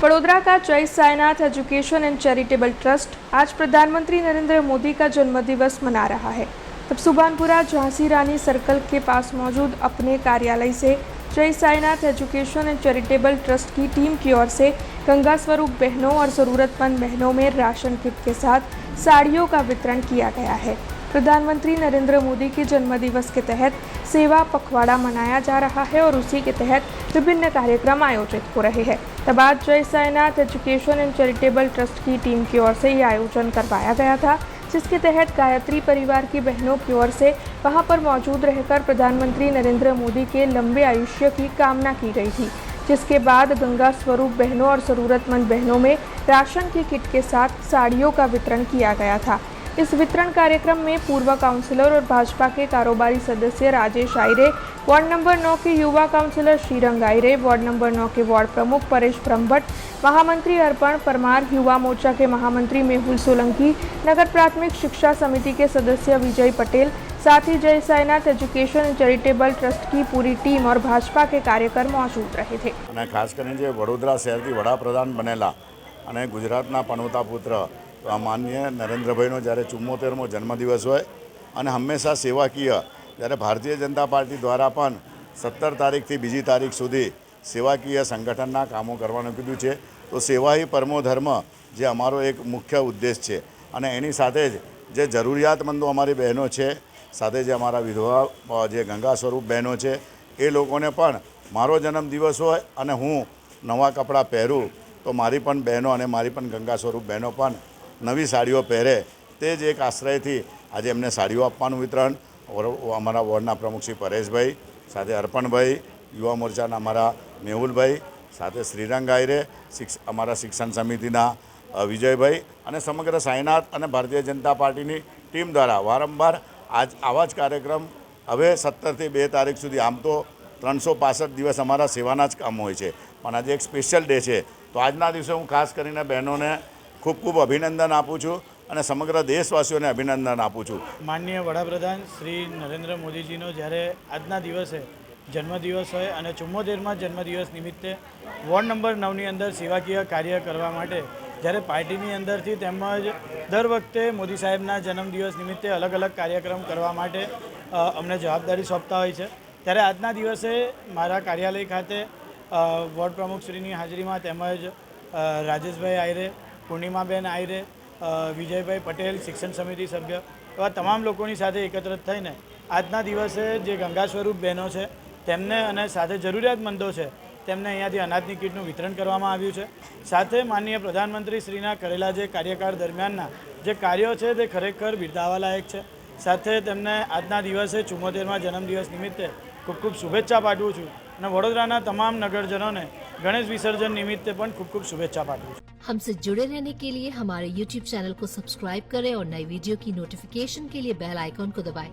वडोदरा का जय Sainath education and charitable trust आज प्रधानमंत्री नरेंद्र मोदी का जन्मदिवस मना रहा है। तब सुभानपुरा झांसी रानी सर्कल के पास मौजूद अपने कार्यालय से जय Sainath education and charitable trust की टीम की ओर से गंगा स्वरूप बहनों और ज़रूरतमंद बहनों में राशन किट के साथ साड़ियों का वितरण किया गया है। प्रधानमंत्री नरेंद्र मोदी के जन्मदिवस के तहत सेवा पखवाड़ा मनाया जा रहा है और उसी के तहत विभिन्न कार्यक्रम आयोजित हो रहे हैं। तब आज जय Sainath education and charitable trust की टीम की ओर से यह आयोजन करवाया गया था, जिसके तहत गायत्री परिवार की बहनों की ओर से वहां पर मौजूद रहकर प्रधानमंत्री नरेंद्र मोदी के लंबे आयुष्य की कामना की गई थी। जिसके बाद गंगा स्वरूप बहनों और ज़रूरतमंद बहनों में राशन की किट के साथ साड़ियों का वितरण किया गया था। इस वितरण कार्यक्रम में पूर्व काउंसलर और भाजपा के कारोबारी सदस्य राजेश आयरे, वार्ड नंबर 9 के युवा counsellor Shrirang Ayre, ward number 9 के वार्ड प्रमुख परेश ब्रह्मभट्ट, महामंत्री अर्पण परमार, युवा मोर्चा के महामंत्री मेहुल सोलंकी, नगर प्राथमिक शिक्षा समिति के सदस्य विजय पटेल, साथ ही जय Sainath education and charitable trust की पूरी टीम और भाजपा के कार्यकर मौजूद रहे थे। खास कर वडोदरा शहर की वडाप्रधान बनेला गुजरातना पनोता पुत्र माननीय नरेंद्रभाईनो જ્યારે 74મો જન્મદિવસ હોય અને હંમેશા સેવાકીય જ્યારે ભારતીય જનતા પાર્ટી દ્વારા પણ 17 તારીખથી બીજી તારીખ સુધી સેવાકીય સંગઠનના કામો કરવાનું કીધું છે, તો સેવા ही પરમો ધર્મ જે અમારો એક મુખ્ય ઉદ્દેશ છે અને એની સાથે જ જે જરૂરિયાતમંદો અમારી બહેનો છે, સાથે જે અમારા વિધવા જે ગંગા સ્વરૂપ બહેનો છે એ લોકોને પણ મારો જન્મદિવસ હોય અને હું નવા કપડાં પહેરું તો મારી પણ બહેનો અને મારી પણ ગંગા સ્વરૂપ બહેનો પણ નવી સાડીઓ પહેરે, તે જ એક આશ્રયથી આજે એમને સાડીઓ આપવાનું વિતરણ અમારા વોર્ડના પ્રમુખ શ્રી પરેશભાઈ, સાથે અર્પણભાઈ, યુવા મોરચાના અમારા મેહુલભાઈ, સાથે શ્રીરંગ આયરે, અમારા શિક્ષણ સમિતિના વિજયભાઈ અને સમગ્ર સાઈનાથ અને ભારતીય જનતા પાર્ટીની ટીમ દ્વારા વારંવાર આવા જ કાર્યક્રમ હવે 17થી 2 તારીખ સુધી, આમ તો 365 દિવસ અમારા સેવાના જ કામો હોય છે, પણ આજે એક સ્પેશિયલ ડે છે, તો આજના દિવસે હું ખાસ કરીને બહેનોને ખૂબ ખૂબ અભિનંદન આપું છું અને સમગ્ર દેશવાસીઓને અભિનંદન આપું છું। માનનીય વડાપ્રધાન શ્રી નરેન્દ્ર મોદીજીનો જ્યારે આજના દિવસે જન્મદિવસ હોય અને 74મા જન્મદિવસ નિમિત્તે વોર્ડ નંબર 9ની અંદર સેવાકીય કાર્ય કરવા માટે જ્યારે પાર્ટીની અંદરથી તેમજ દર વખતે મોદી સાહેબના જન્મદિવસ નિમિત્તે અલગ અલગ કાર્યક્રમ કરવા માટે અમને જવાબદારી સોંપતા હોય છે, ત્યારે આજના દિવસે મારા કાર્યાલય ખાતે વોર્ડ પ્રમુખશ્રીની હાજરીમાં તેમજ રાજેશભાઈ આયરે, પૂર્ણિમાબેન આયરે, વિજયભાઈ પટેલ, શિક્ષણ સમિતિ સભ્ય એવા તમામ લોકોની સાથે એકત્રિત થઈને આજના દિવસે જે ગંગા સ્વરૂપ બહેનો છે તેમને અને સાથે જરૂરિયાતમંદો છે તેમને અહીંયાથી અનાજની કીટનું વિતરણ કરવામાં આવ્યું છે। સાથે માનનીય પ્રધાનમંત્રી શ્રીના કરેલા જે કાર્યકાળ દરમિયાનના જે કાર્યો છે તે ખરેખર બિરદાવવા લાયક છે। સાથે તેમને આજના દિવસે 74મા જન્મદિવસ નિમિત્તે ખૂબ ખૂબ શુભેચ્છા પાઠવું છું અને વડોદરાના તમામ નગરજનોને गणेश विसर्जन निमित्ते पण खूब खूब शुभेच्छा पाठवूं छुं। हमसे जुड़े रहने के लिए हमारे YouTube चैनल को सब्सक्राइब करें और नई वीडियो की नोटिफिकेशन के लिए बेल आइकॉन को दबाएं।